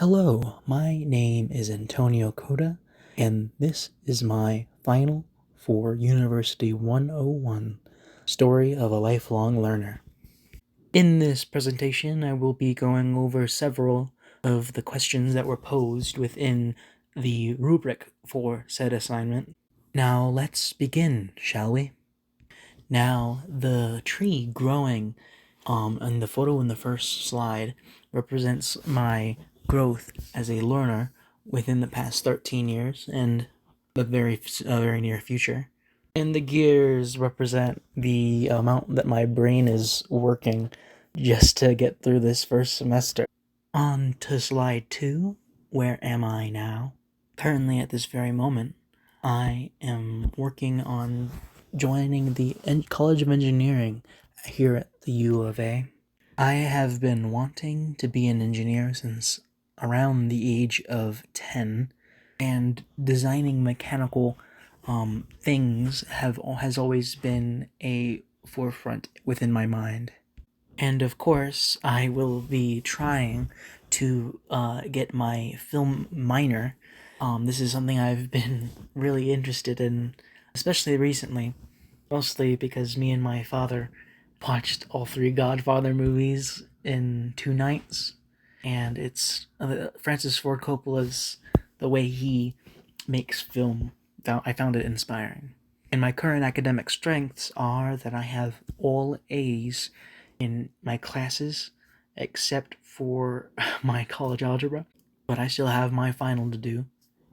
Hello, my name is Antonio Coda, and this is my final for University 101 Story of a Lifelong Learner. In this presentation, I will be going over several of the questions that were posed within the rubric for said assignment. Now, let's begin, shall we? Now, the tree growing in the photo in the first slide represents my growth as a learner within the past 13 years and the very near future. And the gears represent the amount that my brain is working just to get through this first semester. On to slide 2. Where am I now? Currently, at this very moment, I am working on joining the College of Engineering here at the U of A. I have been wanting to be an engineer since around the age of 10, and designing mechanical things has always been a forefront within my mind. And of course, I will be trying to get my film minor. This is something I've been really interested in, especially recently, mostly because me and my father watched all 3 Godfather movies in 2 nights, and it's Francis Ford Coppola's the way he makes film. I found it inspiring. And my current academic strengths are that I have all A's in my classes except for my college algebra, but I still have my final to do,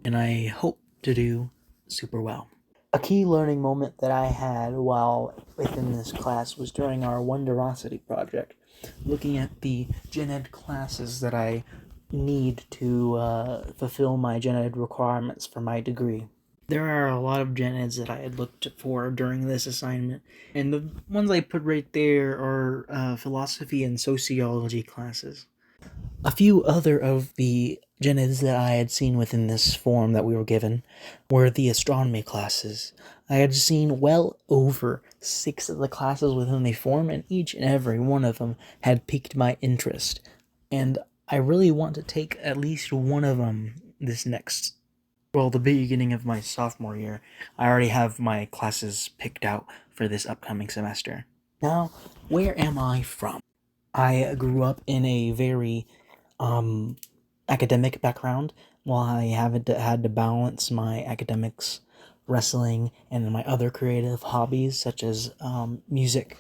and I hope to do super well. A key learning moment that I had while within this class was during our Wonderosity project, looking at the gen ed classes that I need to fulfill my gen ed requirements for my degree. There are a lot of gen eds that I had looked for during this assignment, and the ones I put right there are philosophy and sociology classes. A few other of the gen eds that I had seen within this form that we were given were the astronomy classes. I had seen well over 6 of the classes within the form, and each and every one of them had piqued my interest. And I really want to take at least one of them the beginning of my sophomore year. I already have my classes picked out for this upcoming semester. Now, where am I from? I grew up in a very academic background. While I haven't had to balance my academics, wrestling, and my other creative hobbies such as music,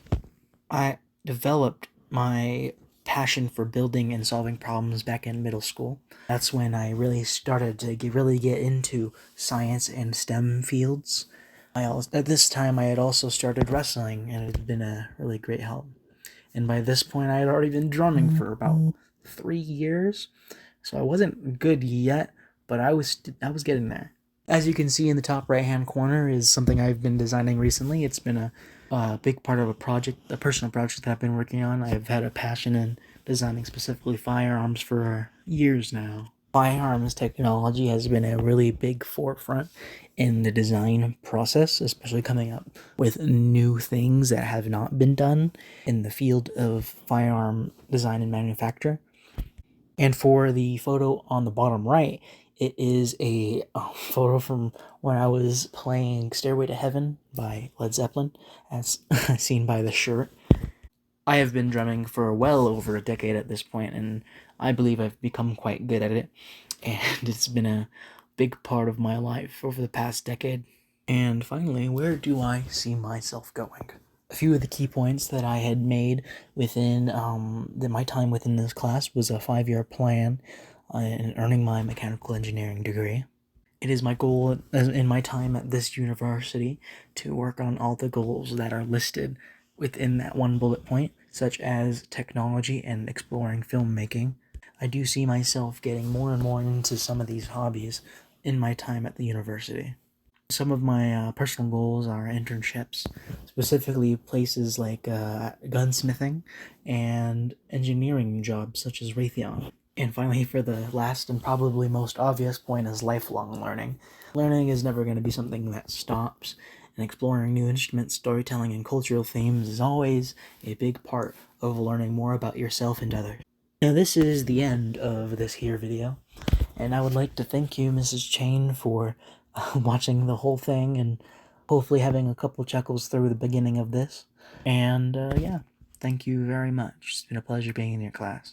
I developed my passion for building and solving problems back in middle school. That's when I really started to get into science and STEM fields. At this time, I had also started wrestling, and it had been a really great help. And by this point, I had already been drumming for about 3 years, so I wasn't good yet, but I was getting there. As you can see in the top right-hand corner is something I've been designing recently. It's been a big part of a personal project that I've been working on. I've had a passion in designing specifically firearms for years now. Firearms technology has been a really big forefront in the design process, especially coming up with new things that have not been done in the field of firearm design and manufacture. And for the photo on the bottom right, it is a photo from when I was playing Stairway to Heaven by Led Zeppelin, as seen by the shirt. I have been drumming for well over a decade at this point, and I believe I've become quite good at it, and it's been a big part of my life over the past decade. And finally, where do I see myself going? A few of the key points that I had made within my time within this class was a 5-year plan in earning my mechanical engineering degree. It is my goal in my time at this university to work on all the goals that are listed within that one bullet point, such as technology and exploring filmmaking. I do see myself getting more and more into some of these hobbies in my time at the university. Some of my personal goals are internships, specifically places like gunsmithing and engineering jobs such as Raytheon. And finally, for the last and probably most obvious point, is lifelong learning. Learning is never going to be something that stops, and exploring new instruments, storytelling, and cultural themes is always a big part of learning more about yourself and others. Now this is the end of this here video, and I would like to thank you, Mrs. Chain, for watching the whole thing and hopefully having a couple chuckles through the beginning of this. And yeah, thank you very much. It's been a pleasure being in your class.